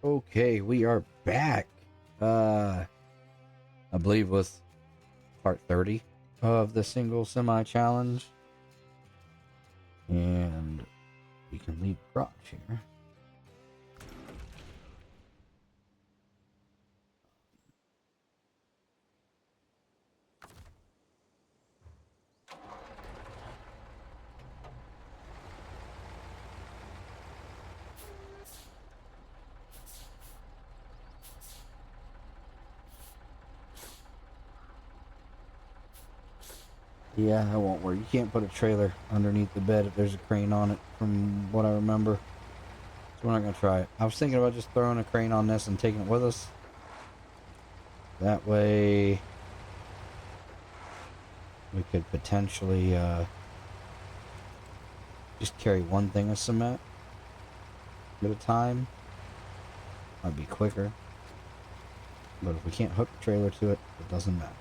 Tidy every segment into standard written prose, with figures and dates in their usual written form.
Okay, we are back. I believe with part 30 of the single semi challenge. And we can leave garage here. Yeah, that won't work. You can't put a trailer underneath the bed if there's a crane on it, from what I remember. So we're not going to try it. I was thinking about just throwing a crane on this and taking it with us. That way, we could potentially just carry one thing of cement at a time. That'd be quicker. But if we can't hook the trailer to it, it doesn't matter.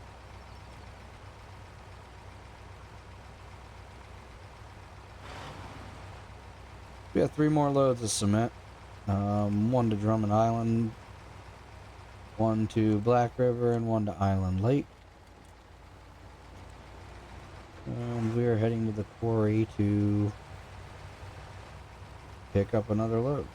We have 3 more loads of cement. One to Drummond Island, one to Black River, and one to Island Lake. And we are heading to the quarry to pick up another load.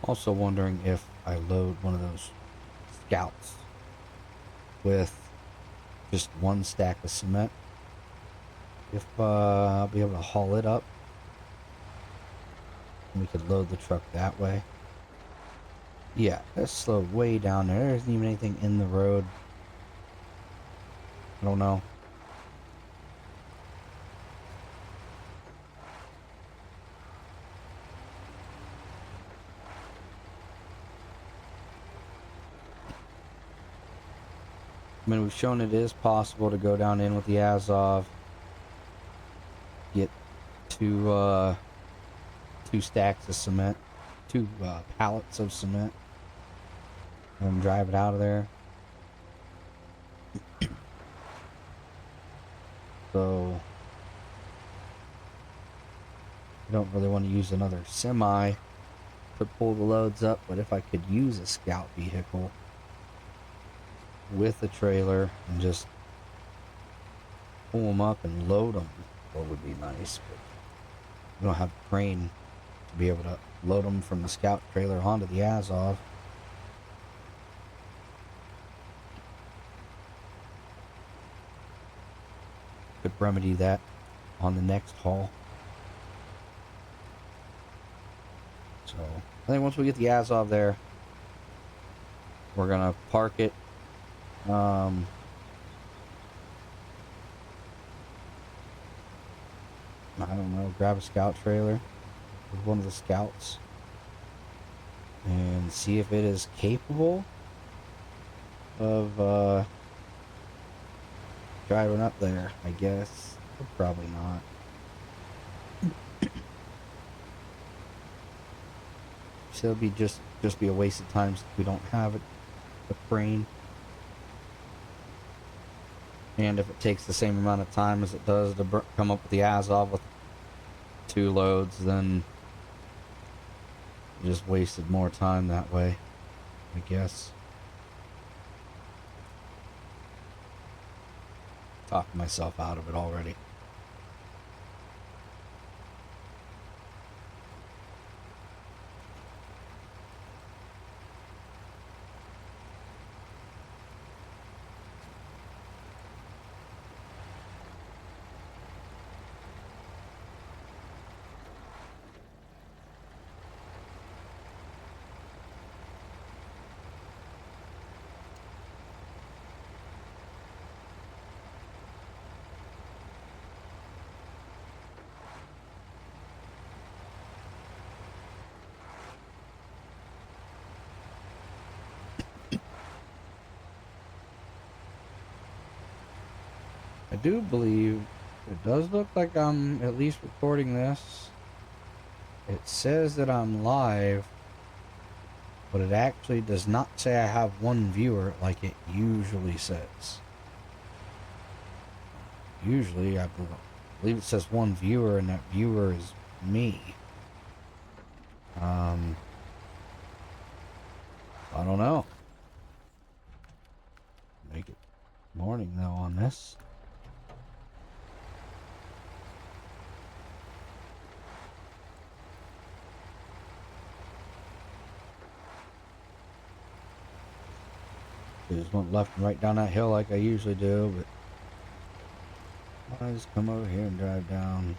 Also wondering if I load one of those scouts with just one stack of cement, if I'll be able to haul it up and we could load the truck that way. Yeah, that's slowed way down there. There isn't even anything in the road. I don't know. I mean, we've shown it is possible to go down in with the Azov, get two stacks of cement, 2 pallets of cement, and drive it out of there. So I don't really want to use another semi to pull the loads up, but if I could use a scout vehicle with a trailer and just pull them up and load them, that would be nice. But we don't have a crane to be able to load them from the scout trailer onto the Azov. Could remedy that on the next haul. So I think once we get the Azov there, we're gonna park it. I don't know, grab a scout trailer with one of the scouts and see if it is capable of driving up there, I guess. But probably not. So it'll be just be a waste of time since we don't have a crane. And if it takes the same amount of time as it does to come up with the Azov with 2 loads, then just wasted more time that way, I guess. Talked myself out of it already. do believe it does look like I'm at least recording this. It says that I'm live, but it actually does not say I have one viewer like it usually says. Usually, I believe it says one viewer, and that viewer is me. I don't know. Make it morning though on this. I just went left and right down that hill like I usually do, but I just come over here and drive down.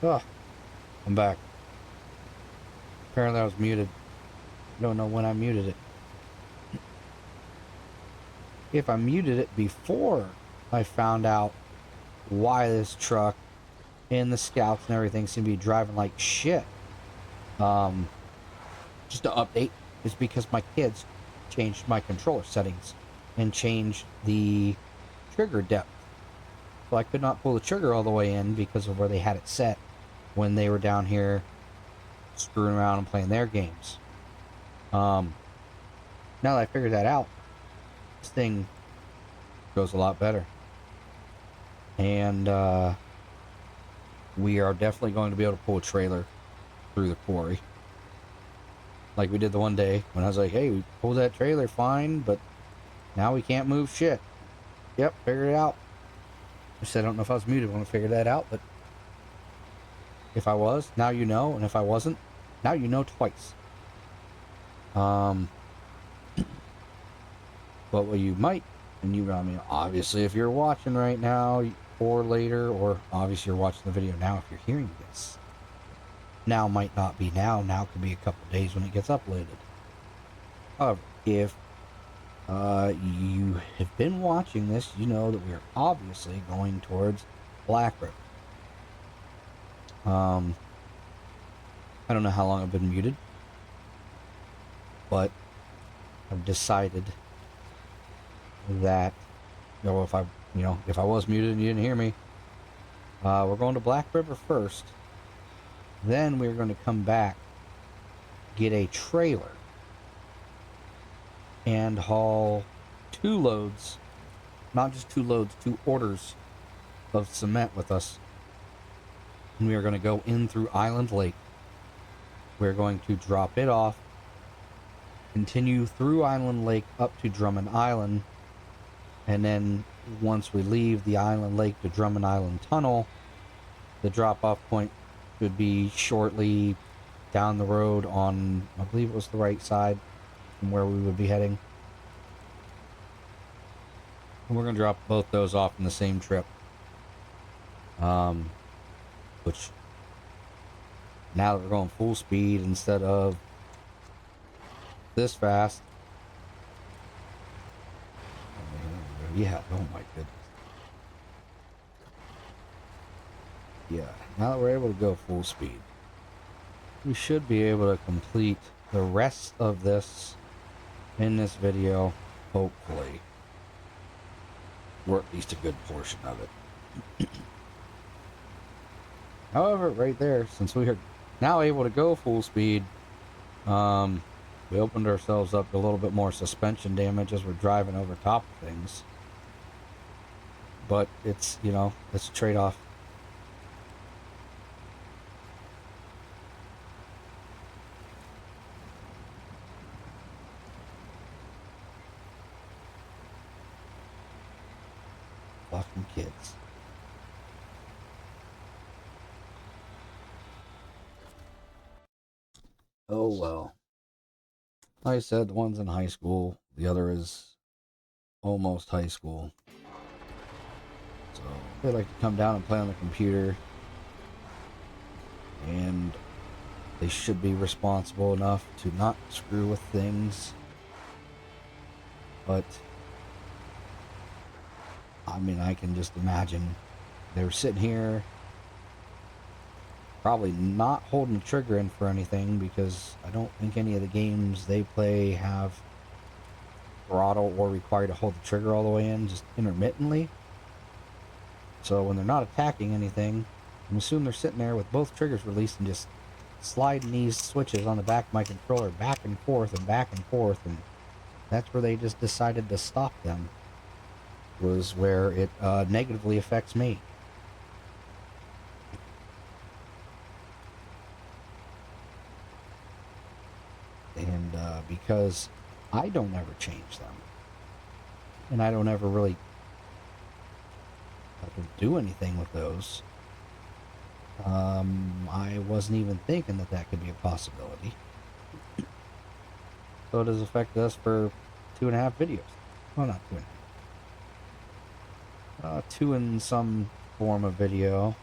Oh, I'm back. Apparently I was muted. Don't know when I muted it. If I muted it before I found out why this truck and the scouts and everything seem to be driving like shit. Just to update, is because my kids changed my controller settings and changed the trigger depth. So I could not pull the trigger all the way in because of where they had it set when they were down here screwing around and playing their games. Now that I figured that out, this thing goes a lot better. And we are definitely going to be able to pull a trailer through the quarry. Like we did the one day when I was like, hey, we pulled that trailer fine, but now we can't move shit. Yep, figured it out. I said I don't know if I was muted when I figured that out, but if I was, now you know, and if I wasn't, now you know twice. But what you might, and you, I mean, obviously if you're watching right now or later, or obviously you're watching the video now if you're hearing this, now might not be now, now could be a couple days when it gets uploaded. However, if you have been watching this, you know that we are obviously going towards Black River. I don't know how long I've been muted, but I've decided that, you know, if I was muted and you didn't hear me, we're going to Black River first. Then we're going to come back, get a trailer, and haul 2 loads, not just 2 loads, 2 orders of cement with us. And we are going to go in through Island Lake. We're going to drop it off, continue through Island Lake up to Drummond Island, and then once we leave the Island Lake to Drummond Island Tunnel, the drop-off point should be shortly down the road on, I believe it was the right side from where we would be heading. And we're going to drop both those off in the same trip. Which, now that we're going full speed instead of this fast. Yeah, oh my goodness. Yeah, now that we're able to go full speed, we should be able to complete the rest of this in this video, hopefully. Or at least a good portion of it. However, right there, since we are now able to go full speed, we opened ourselves up to a little bit more suspension damage as we're driving over top of things. But it's, you know, it's a trade-off. Fucking kids. Oh well. Like I said, the one's in high school, the other is almost high school. So they like to come down and play on the computer, and they should be responsible enough to not screw with things. But I mean, I can just imagine they were sitting here probably not holding the trigger in for anything, because I don't think any of the games they play have throttle or require to hold the trigger all the way in, just intermittently. So when they're not attacking anything, I'm assuming they're sitting there with both triggers released and just sliding these switches on the back of my controller back and forth and back and forth, and that's where they just decided to stop them, was where it negatively affects me. And because I don't ever change them, and I don't ever really do anything with those, I wasn't even thinking that that could be a possibility. So it has affected us for 2.5 videos. Well, not 2.5. 2 in some form of video.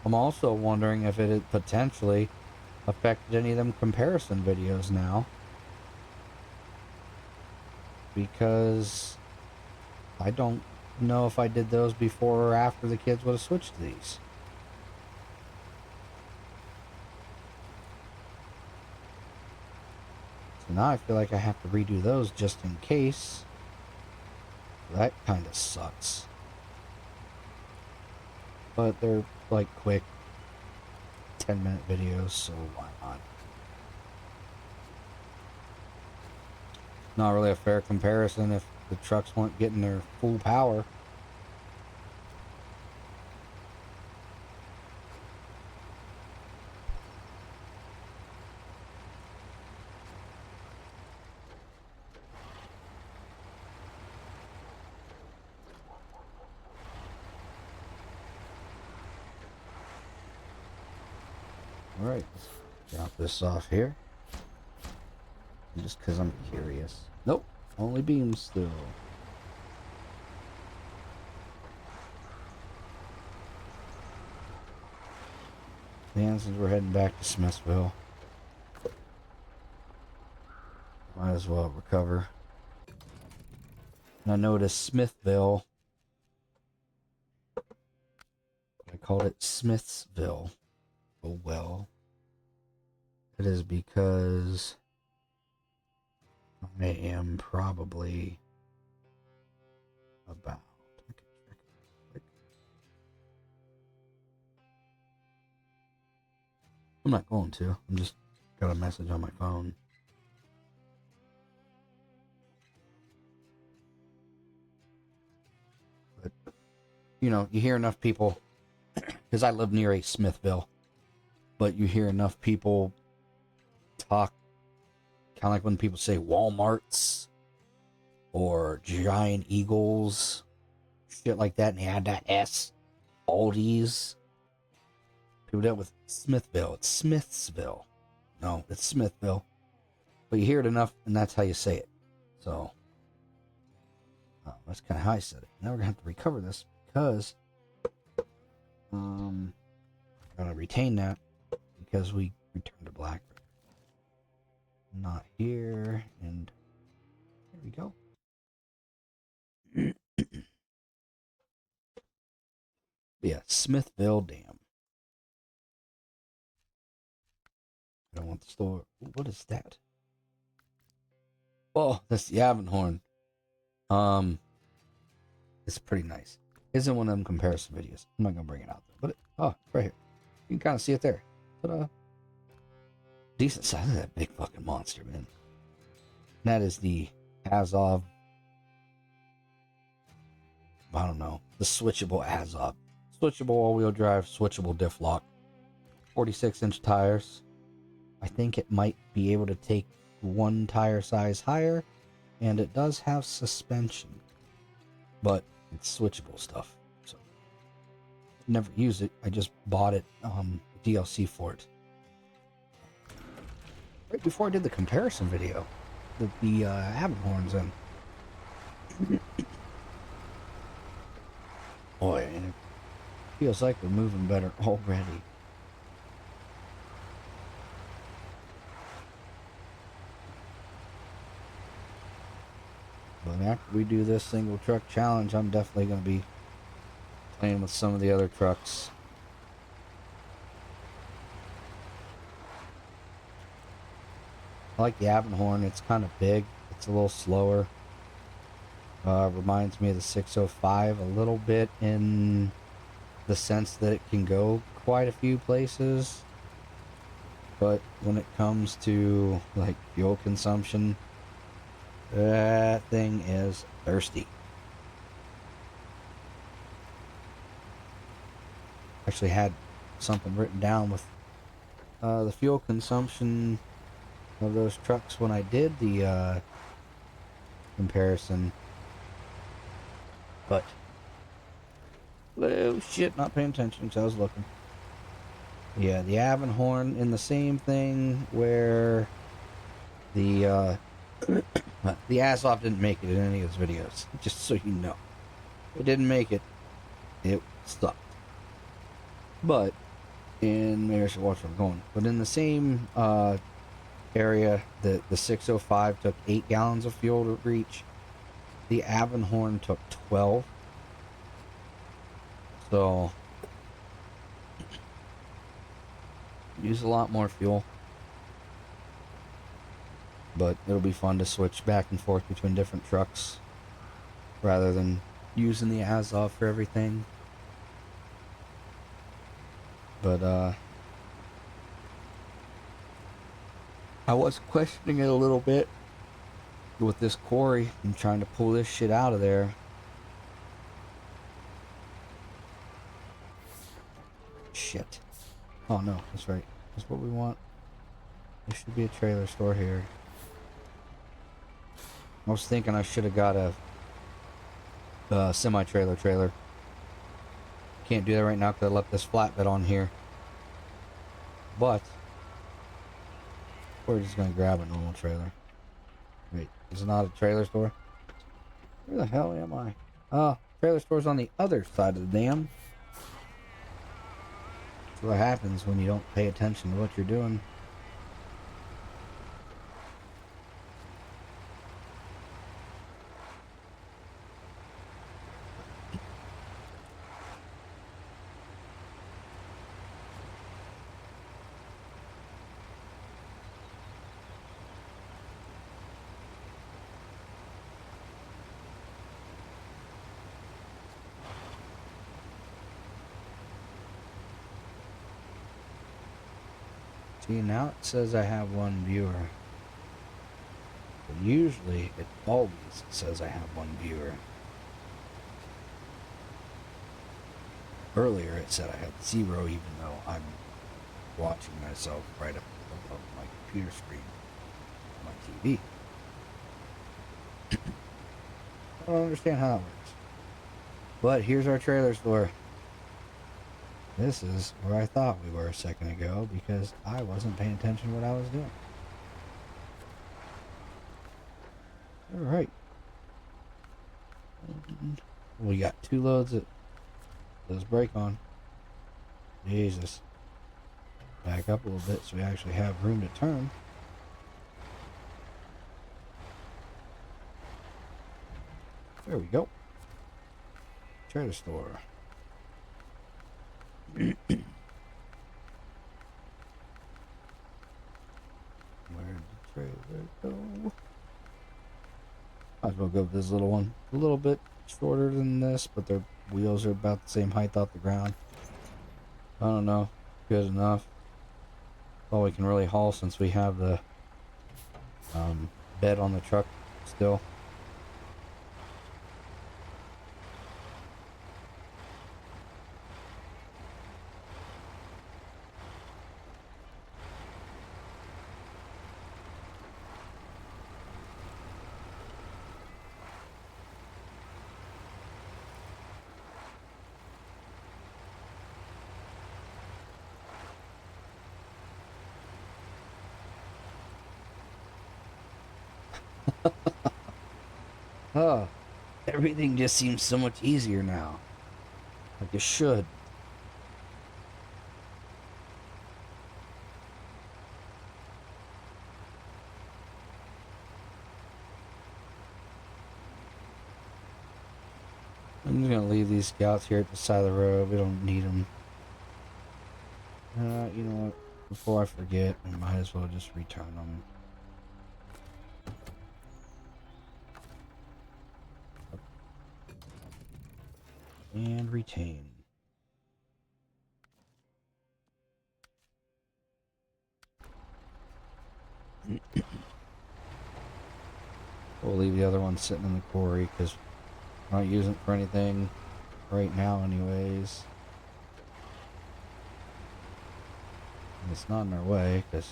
I'm also wondering if it had potentially affected any of them comparison videos now. Because I don't know if I did those before or after the kids would have switched to these. So now I feel like I have to redo those just in case. That kind of sucks. But they're like quick 10-minute videos, so why not? Not really a fair comparison if the trucks weren't getting their full power. Alright, let's drop this off here. Just because I'm curious. Nope, only beams still. And since we're heading back to Smithville, might as well recover. And I noticed Smithville, I called it Smithsville. Oh well. It is because I am probably about... I can check it quick. I'm not going to. I'm just got a message on my phone. But, you know, you hear enough people, because I live near a Smithville, but you hear enough people talk, kind of like when people say Walmarts or Giant Eagles, shit like that, and they add that S, Aldi's. People dealt with Smithville. It's Smithsville. No, it's Smithville. But you hear it enough, and that's how you say it. So, that's kind of how I said it. Now we're going to have to recover this because I'm going to retain that because we returned to Black. Not here, and here we go. Yeah, Smithville Dam. I don't want the store. What is that? Oh, that's the Avonhorn. It's pretty nice. Isn't one of them comparison videos. I'm not gonna bring it out there, but it's right here. You can kind of see it there. But decent size of that big fucking monster, man. And that is the Azov. I don't know, the switchable Azov, switchable all-wheel drive, switchable diff lock, 46-inch tires. I think it might be able to take one tire size higher, and it does have suspension, but it's switchable stuff. So never use it. I just bought it DLC for it right before I did the comparison video that the Avonhorn's in. Boy, and it feels like we're moving better already. But after we do this single truck challenge, I'm definitely going to be playing with some of the other trucks. I like the Avonhorn. It's kind of big. It's a little slower. Reminds me of the 605 a little bit in the sense that it can go quite a few places. But when it comes to like fuel consumption, that thing is thirsty. Actually had something written down with the fuel consumption of those trucks when I did the comparison. But oh shit, not paying attention because I was looking. Yeah, the Avonhorn in the same thing where the the Azov didn't make it in any of his videos. Just so you know, it didn't make it. It sucked. But And maybe I should watch where I'm going. But in the same area, the 605 took 8 gallons of fuel to reach. The Avonhorn took 12. So use a lot more fuel. But it'll be fun to switch back and forth between different trucks rather than using the Azov for everything. But I was questioning it a little bit with this quarry and trying to pull this shit out of there. Shit. Oh no, that's right. That's what we want. There should be a trailer store here. I was thinking I should have got a semi-trailer trailer. Can't do that right now because I left this flatbed on here. But we're just gonna grab a normal trailer. Wait, is it not a trailer store? Where the hell am I? Oh, trailer store's on the other side of the dam. That's what happens when you don't pay attention to what you're doing. See, now it says I have one viewer. But usually it always says I have one viewer. Earlier it said I had 0 even though I'm watching myself right up above my computer screen on my TV. I don't understand how that works. But here's our trailer store. This is where I thought we were a second ago because I wasn't paying attention to what I was doing. Alright. We got 2 loads that does brake on. Jesus. Back up a little bit so we actually have room to turn. There we go. Trailer store. Where did the trailer go? Might as well go with this little one. A little bit shorter than this, but their wheels are about the same height off the ground. I don't know. Good enough. All we can really haul since we have the bed on the truck still. Huh. Everything just seems so much easier now. Like it should. I'm just gonna leave these scouts here at the side of the road. We don't need them. You know what? Before I forget, I might as well just return them. And retain. We'll leave the other one sitting in the quarry because we're not using it for anything right now anyways. And it's not in our way because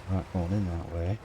we're not going in that way.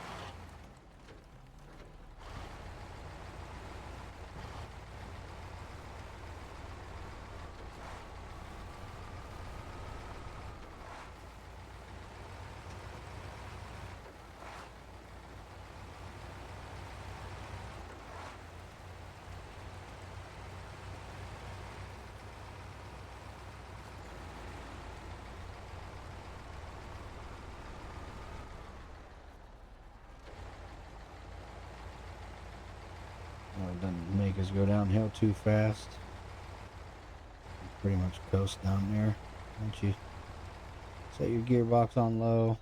Well, it doesn't make us go downhill too fast. Pretty much coast down there. Once you set your gearbox on low.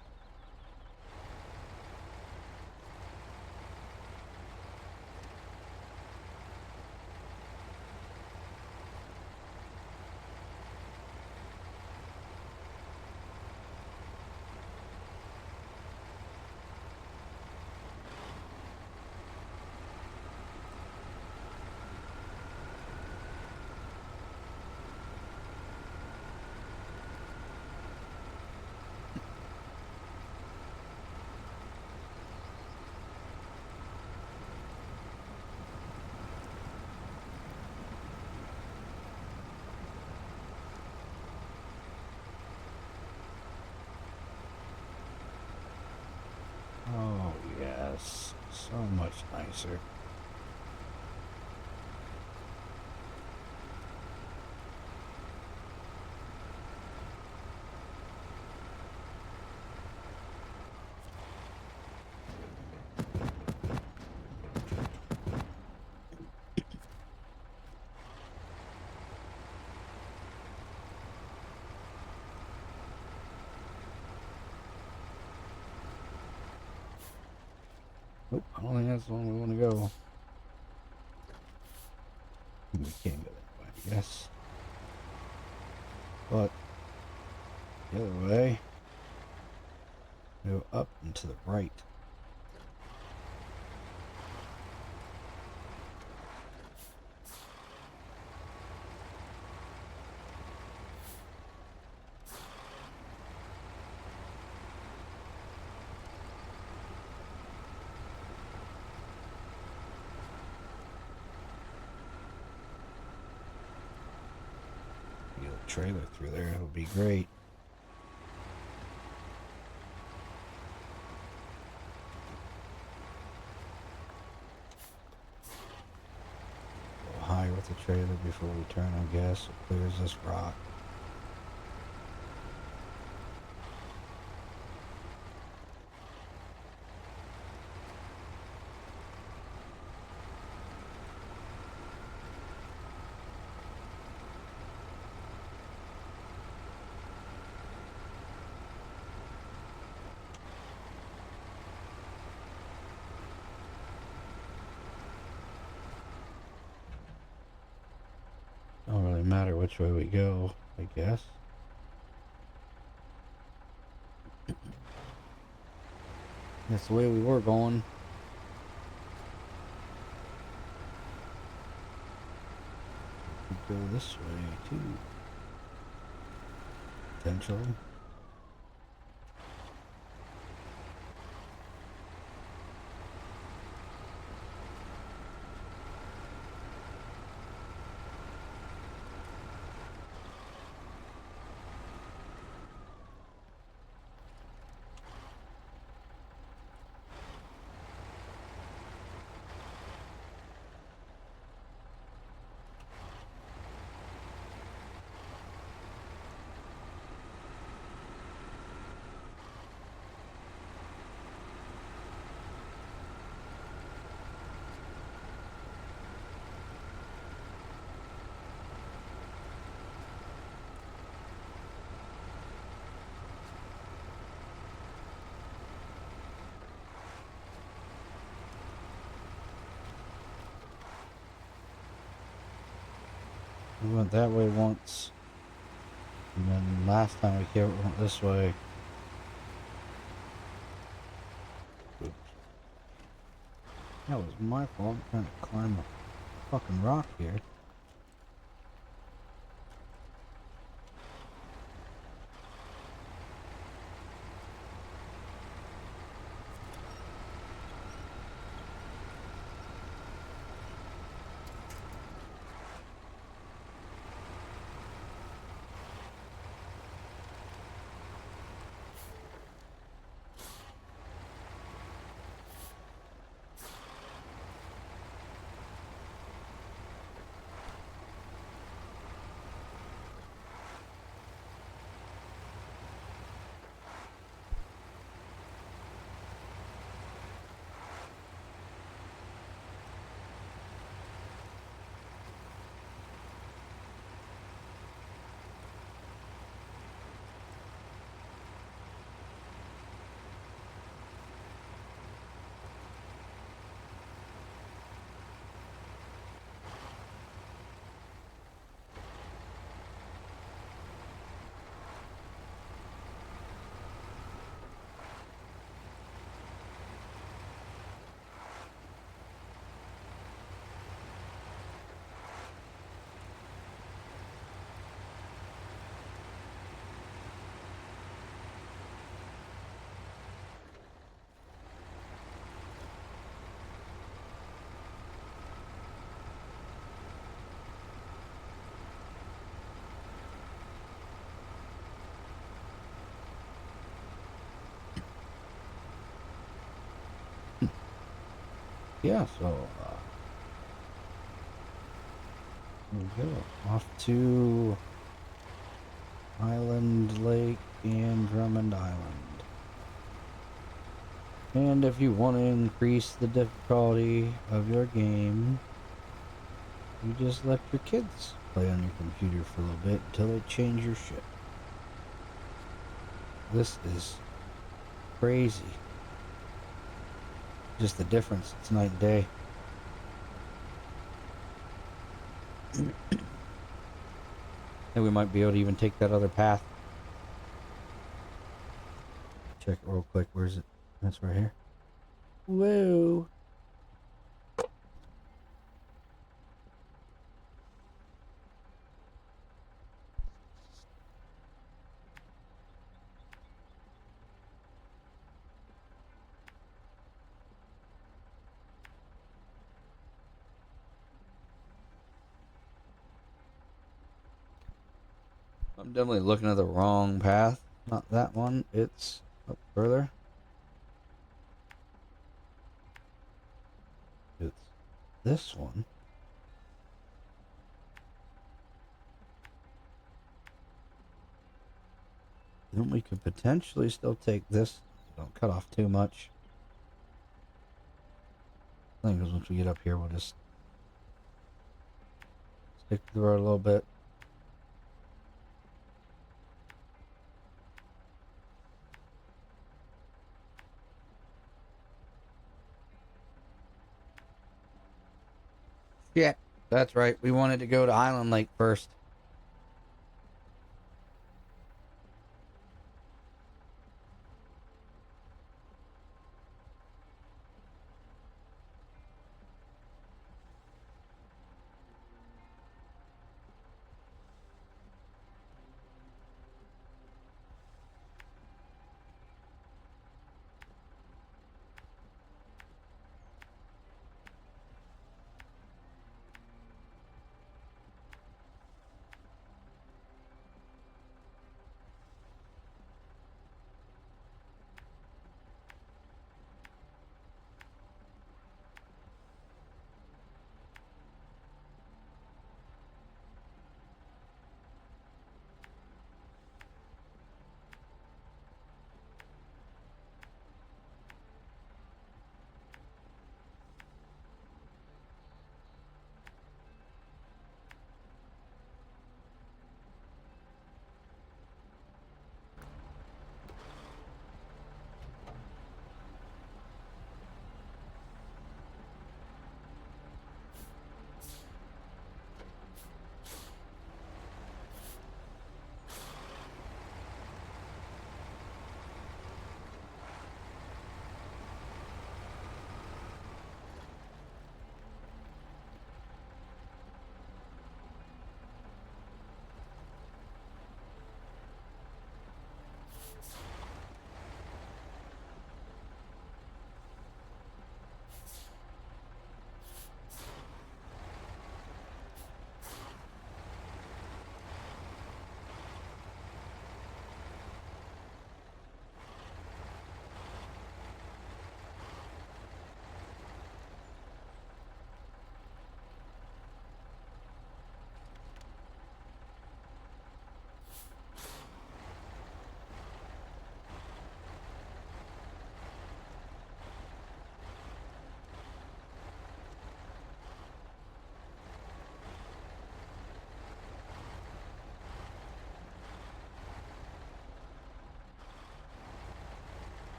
Oh, yes. So much nicer. Nope, I don't think that's the one we want to go. We can't go that way, I guess. But the other way, go up and to the right. Get a trailer through there, that would be great. Go higher with the trailer before we turn, I guess. It clears this rock. Don't really matter which way we go, I guess. That's the way we were going. We could go this way too. Potentially. We went that way once. And then last time we came, we went this way. Oops. That was my fault. I'm trying to climb a fucking rock here. Yeah, so here we go. Off to Island Lake and Drummond Island. And if you want to increase the difficulty of your game, you just let your kids play on your computer for a little bit until they change your ship. This is crazy. Just the difference. It's night and day. And we might be able to even take that other path. Check it real quick. Where's it? That's right here. Whoa. I'm definitely looking at the wrong path. Not that one. It's up further. It's this one. Then we could potentially still take this. Don't cut off too much. I think once we get up here, we'll just stick to the road a little bit. Yeah, that's right. We wanted to go to Island Lake first.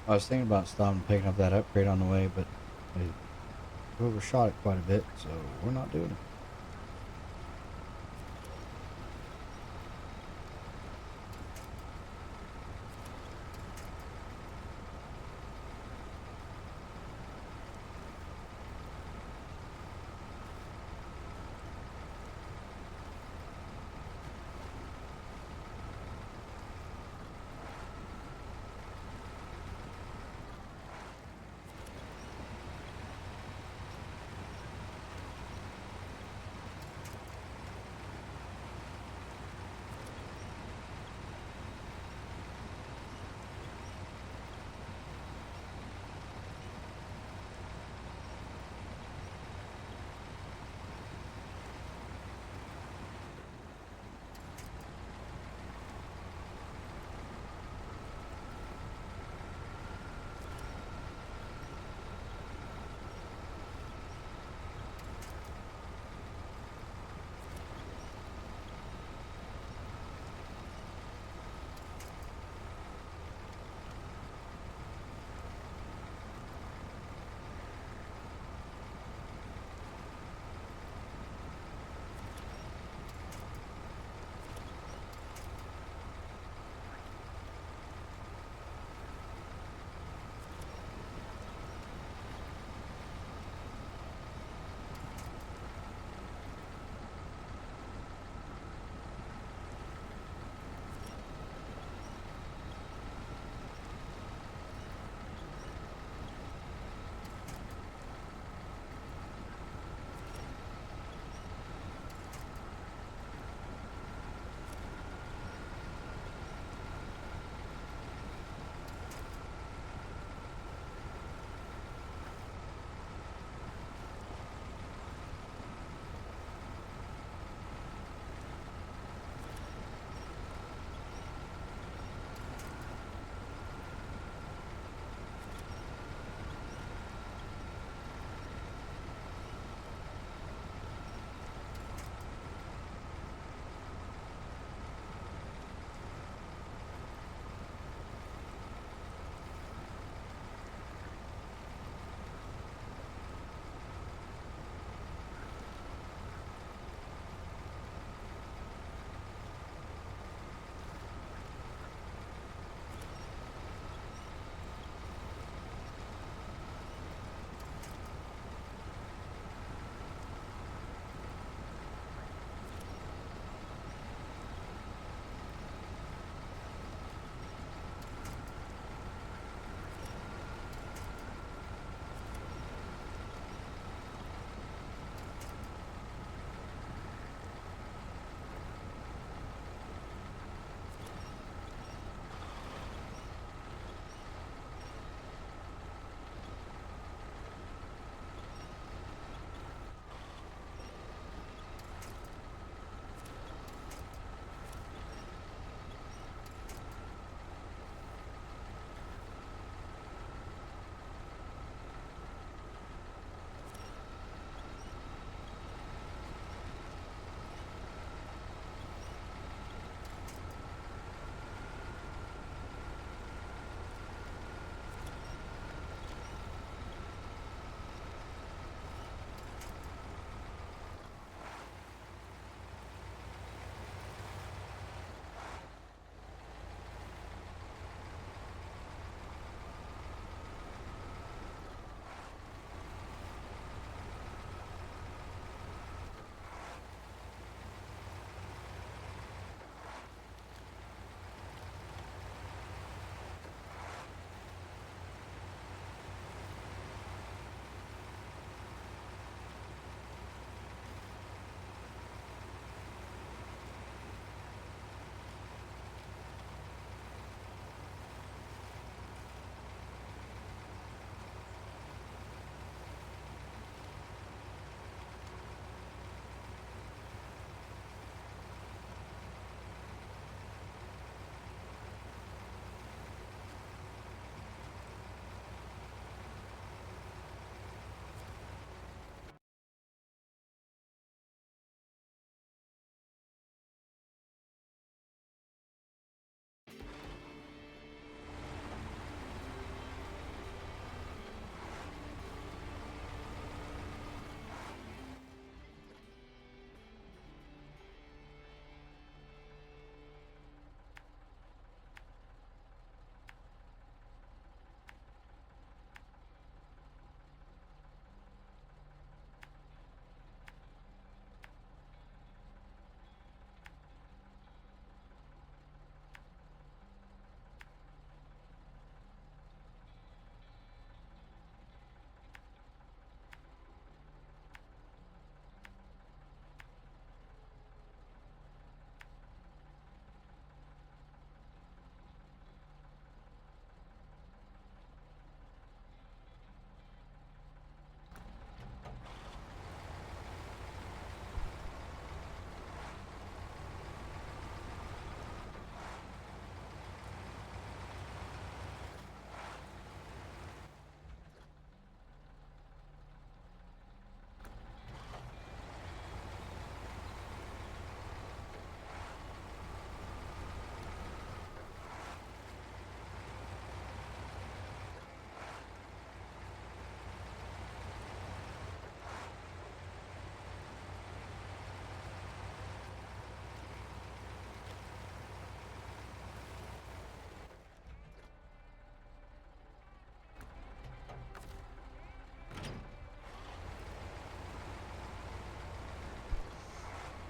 I was thinking about stopping and picking up that upgrade on the way, but I overshot it quite a bit, so we're not doing it.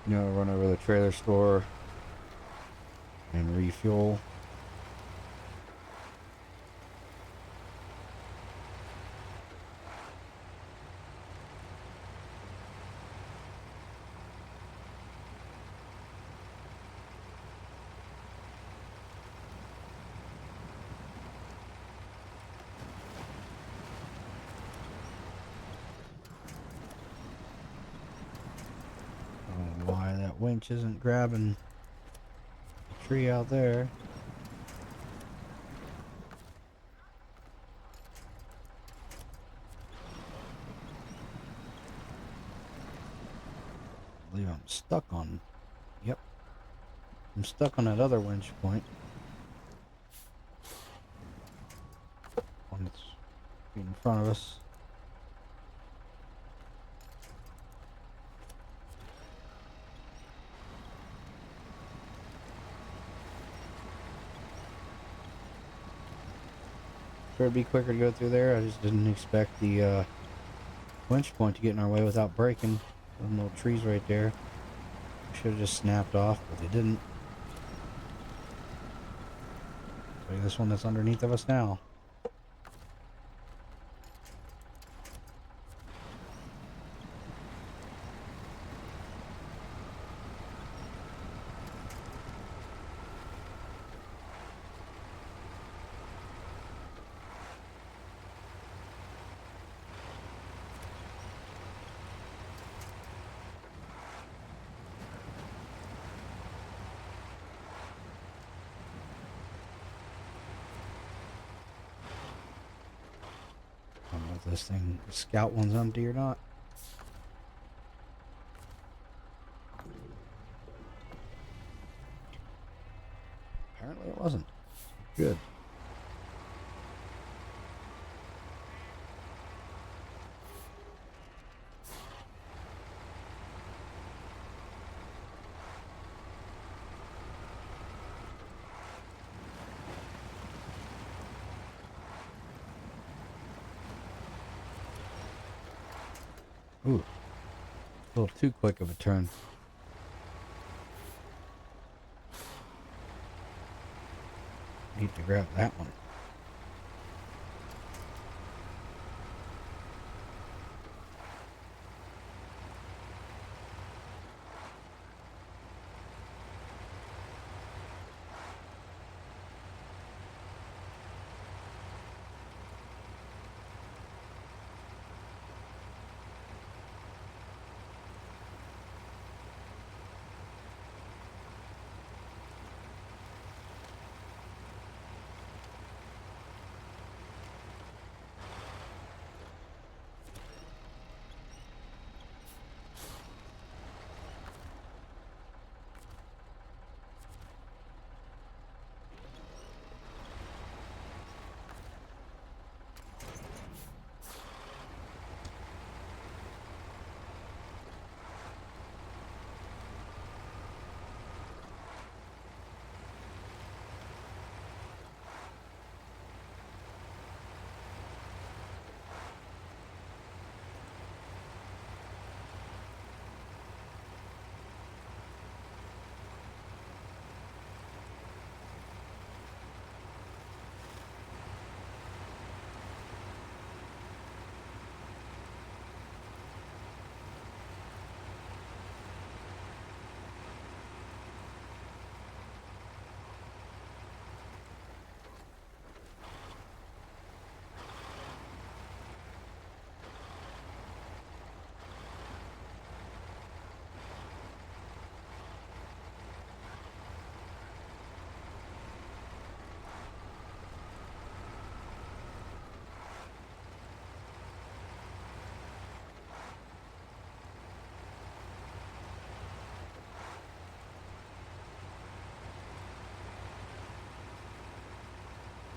You know, run over to the trailer store and refuel. I don't know why that winch isn't grabbing the tree out there. I believe I'm stuck on. Yep. I'm stuck on that other winch point. One that's in front of us. Sure, it'd be quicker to go through there. I just didn't expect the winch point to get in our way without breaking. Those little trees right there. Should have just snapped off, but they didn't. Like this one that's underneath of us now. I don't know if this thing, the scout one's empty or not. Apparently it wasn't. Good. Ooh, a little too quick of a turn. Need to grab that one.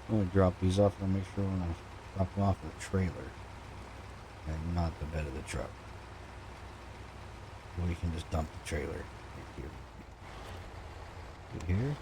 I'm gonna drop these off and make sure when I drop them off at the trailer and not the bed of the truck. We can just dump the trailer right here. Right here.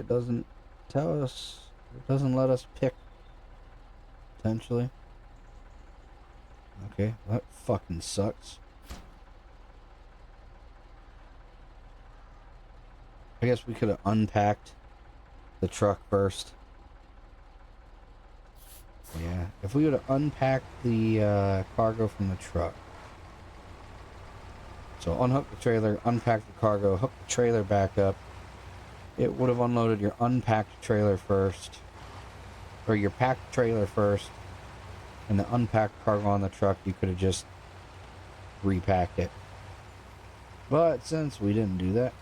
it doesn't tell us. It doesn't let us pick. Potentially. Okay, that fucking sucks. I guess we could have unpacked the truck first. Yeah, if we would have unpacked the cargo from the truck. So unhook the trailer, unpack the cargo, hook the trailer back up. It would have unloaded your unpacked trailer first. Or your packed trailer first. And the unpacked cargo on the truck, you could have just repacked it. But since we didn't do that,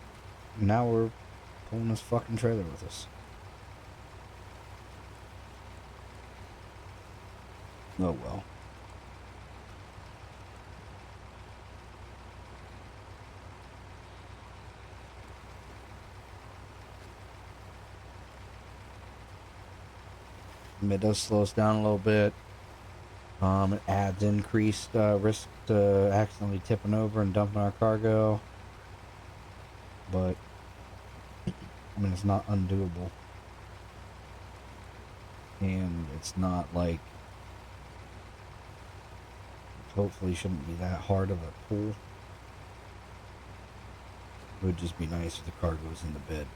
now we're pulling this fucking trailer with us. Oh well. It does slow us down a little bit. It adds increased risk to accidentally tipping over and dumping our cargo. But, I mean, it's not undoable. And it's not like, hopefully shouldn't be that hard of a pull. It would just be nice if the cargo was in the bed.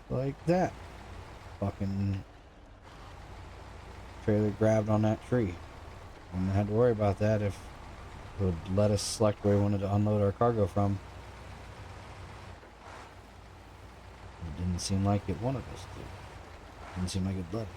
Like that. Fucking trailer grabbed on that tree. Wouldn't have had to worry about that if it would let us select where we wanted to unload our cargo from. It didn't seem like it wanted us to. Didn't seem like it let us.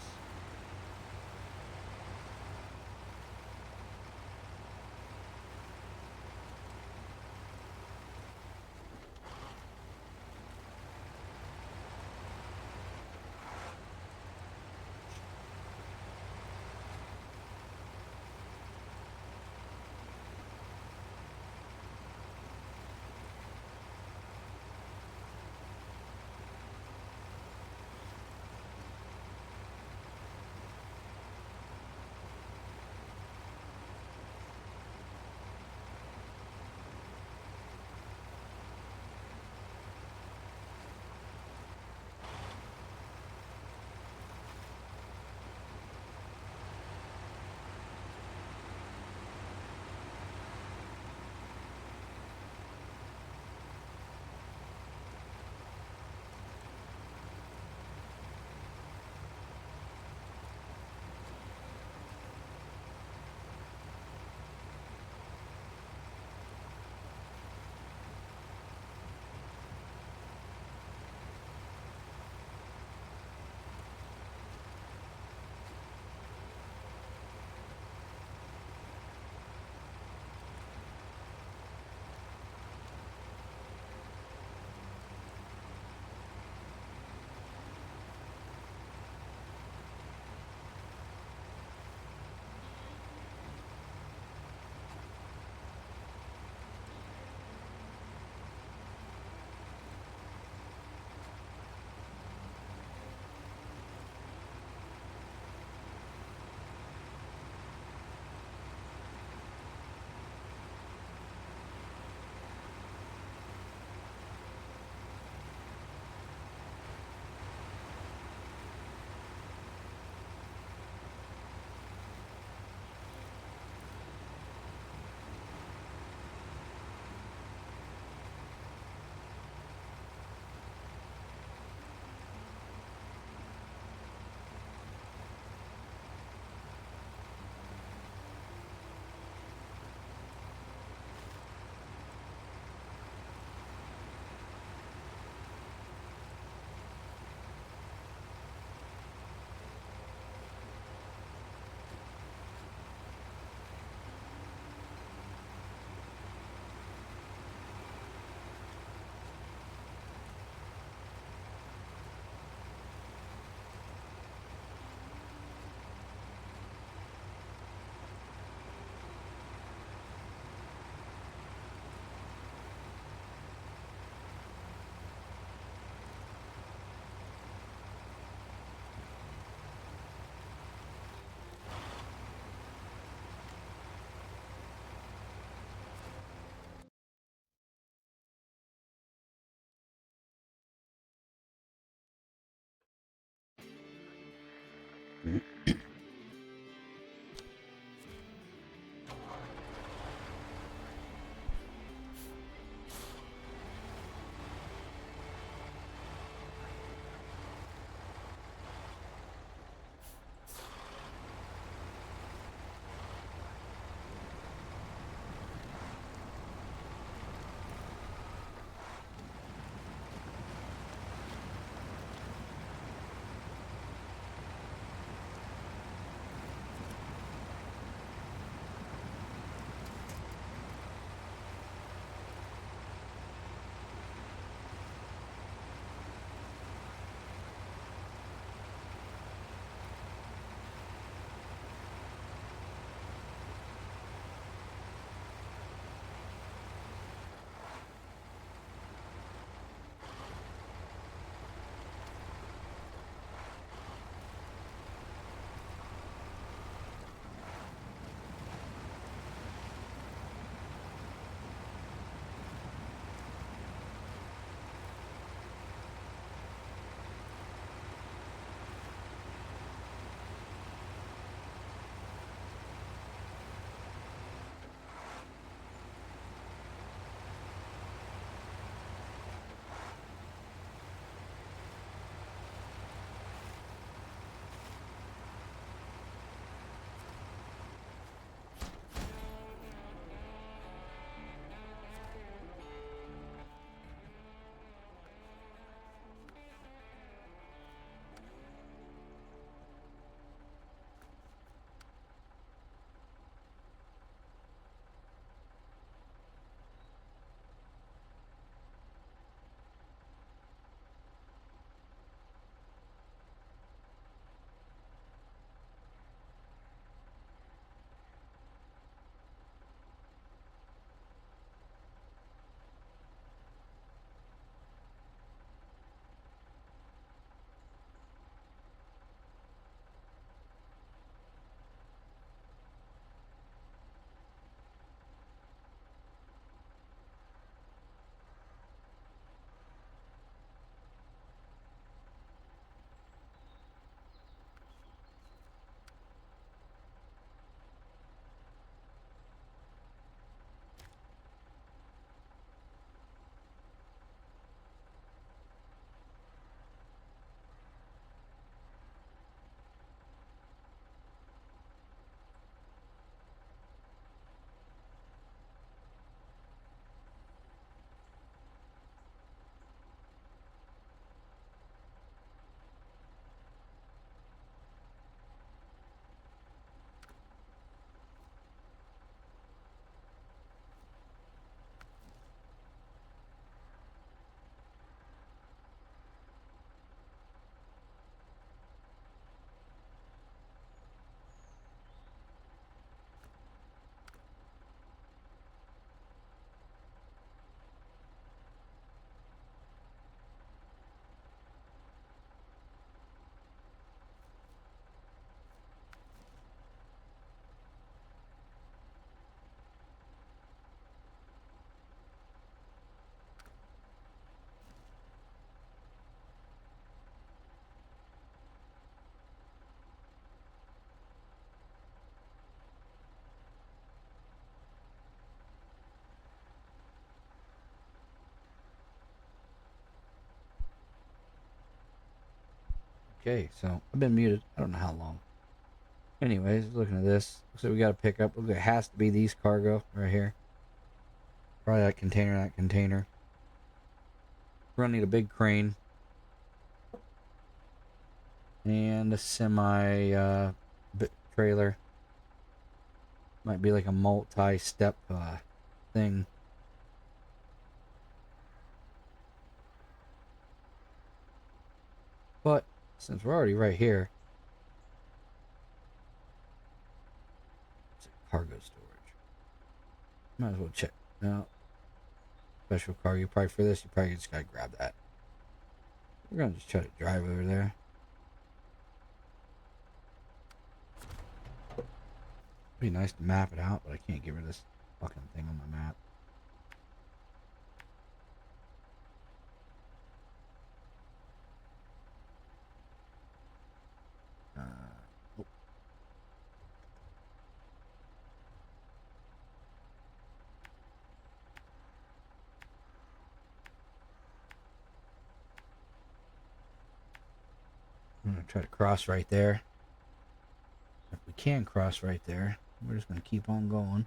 Okay, so I've been muted. I don't know how long. Anyways, looking at this, looks like we got a pickup. Look, it has to be these cargo right here. Probably that container, that container. We're gonna need a big crane and a semi trailer. Might be like a multi-step thing. But since we're already right here, it's a cargo storage. Might as well check. No, special cargo. Probably for this, you probably just gotta grab that. We're gonna just try to drive over there. It'd be nice to map it out, but I can't get rid of this fucking thing on my map. Oh. I'm gonna try to cross right there. If we can cross right there, we're just gonna keep on going.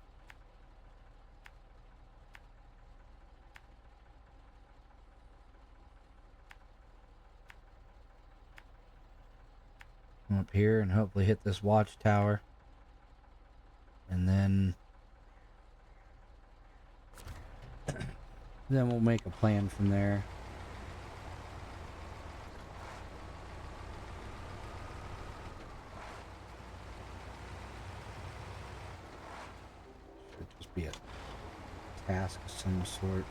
Come up here and hopefully hit this watchtower. And then we'll make a plan from there. Should just be a task of some sort.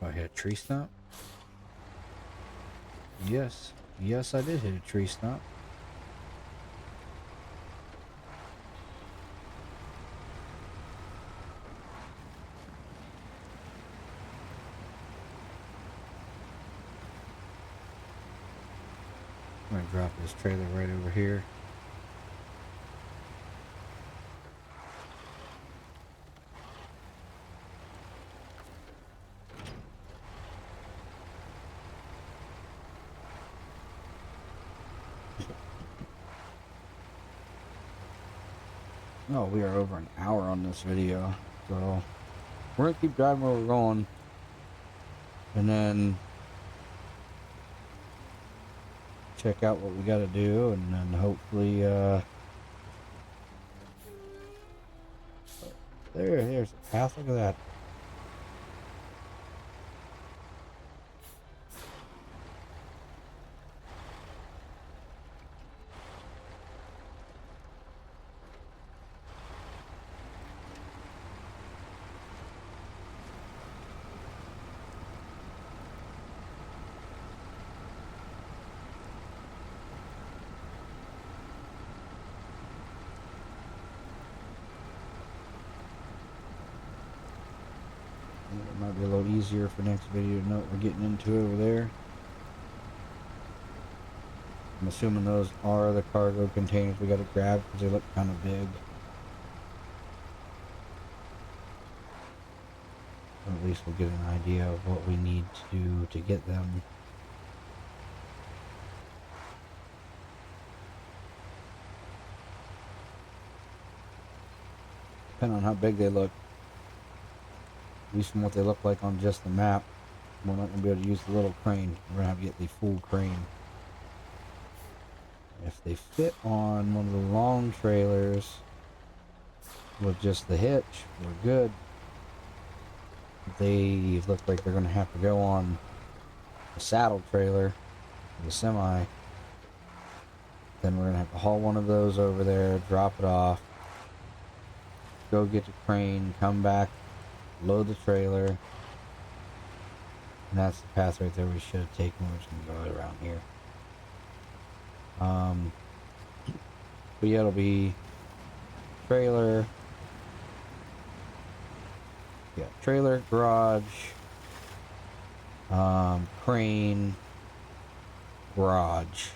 Oh, I hit a tree stump? Yes. Yes, I did hit a tree stump. I'm gonna drop this trailer right over here. Oh, we are over an hour on this video, so we're gonna keep driving where we're going, and then check out what we got to do, and then hopefully there's a path. Look at that. It might be a little easier for next video to know what we're getting into over there. I'm assuming those are the cargo containers we got to grab because they look kind of big. Or at least we'll get an idea of what we need to do to get them. Depending on how big they look, at least from what they look like on just the map, we're not going to be able to use the little crane. We're going to have to get the full crane. If they fit on one of the long trailers with just the hitch, we're good. If they look like they're going to have to go on a saddle trailer, the semi, then we're going to have to haul one of those over there, drop it off, go get the crane, come back, load the trailer, and that's the path right there we should have taken. We're just going to go around here. But yeah, it'll be trailer, Yeah, trailer, garage, crane, garage,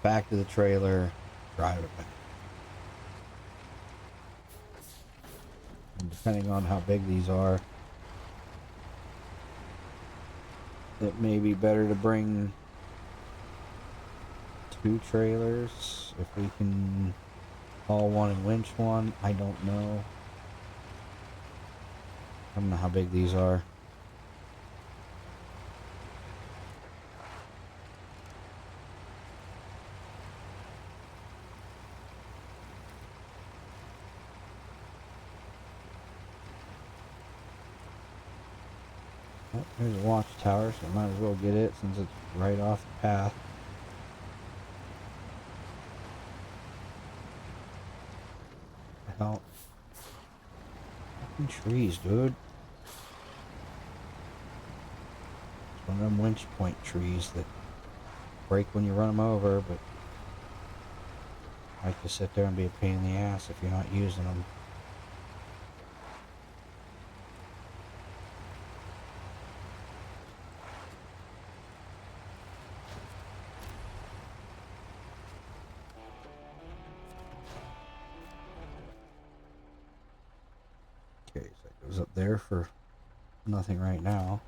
back to the trailer, drive it back. And depending on how big these are, it may be better to bring 2 trailers if we can haul one and winch one. I don't know. I don't know how big these are. Oh, there's a watchtower, so I might as well get it since it's right off the path. The hell? Fucking trees, dude. It's one of them winch point trees that break when you run them over, but like to sit there and be a pain in the ass if you're not using them. Okay, so it goes up there for nothing right now.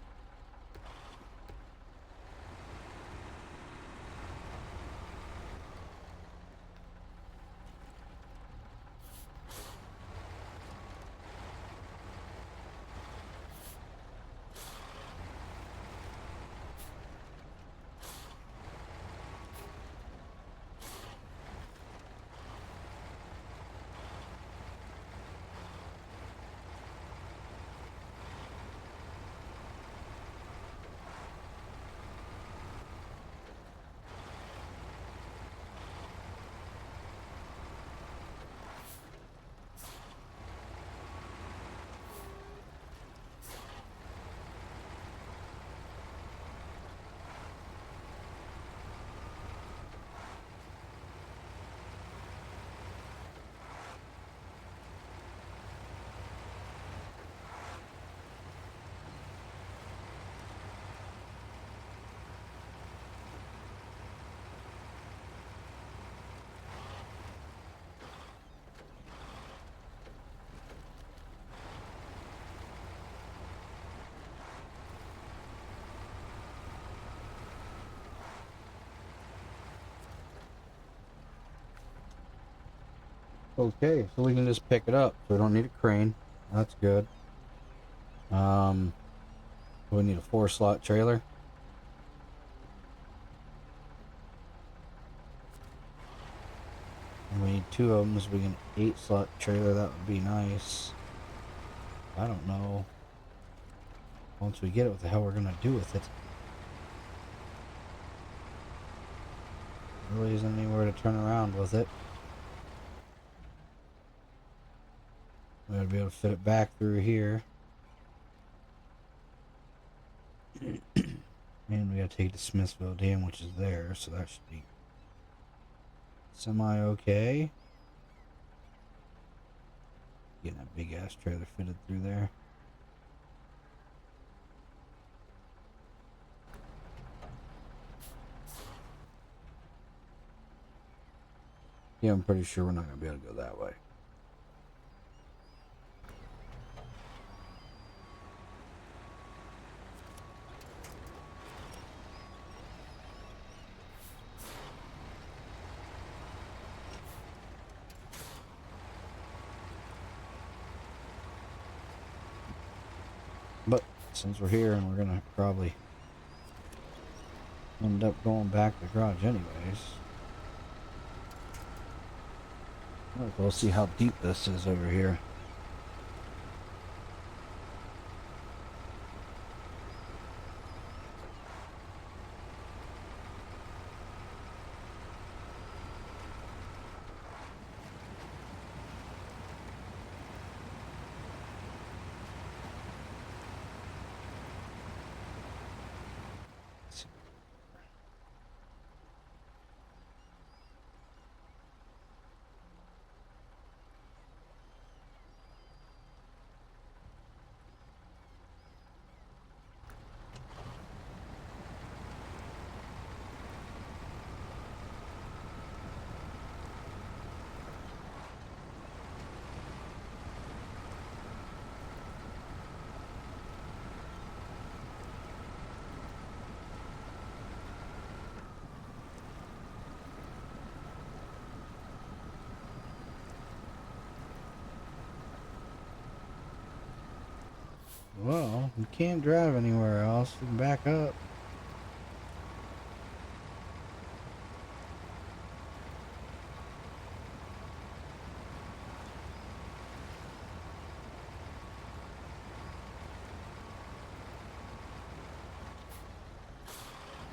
Okay, so we can just pick it up, so we don't need a crane. That's good. We need a 4-slot trailer. And we need 2 of them, so we can 8-slot trailer. That would be nice. I don't know. Once we get it, what the hell we're gonna do with it? There really isn't anywhere to turn around with it. We gotta be able to fit it back through here. And we gotta take it to Smithville Dam, which is there, so that should be semi-okay. Getting that big ass trailer fitted through there. Yeah, I'm pretty sure we're not gonna be able to go that way. But since we're here and we're gonna probably end up going back to the garage anyways, we'll see how deep this is over here. Well, you can't drive anywhere else. You can back up.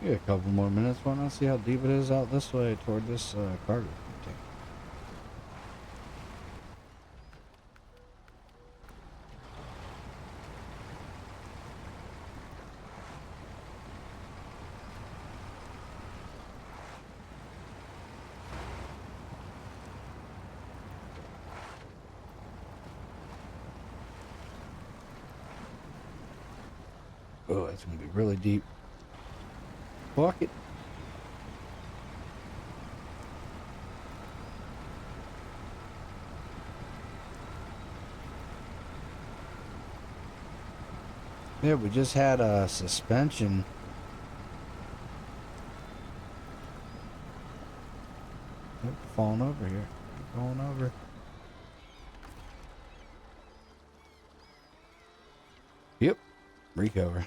Yeah, a couple more minutes. Why not see how deep it is out this way toward this cargo container? Oh, it's gonna be really deep. Bucket. Yeah, we just had a suspension. Yep, falling over here. Falling over. Yep. Recover.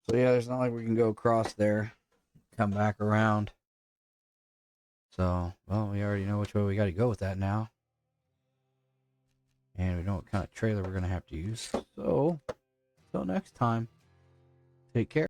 So yeah, there's not like we can go across there, come back around. So, well, we already know which way we got to go with that now. And we know what kind of trailer we're going to have to use. So, until next time, take care.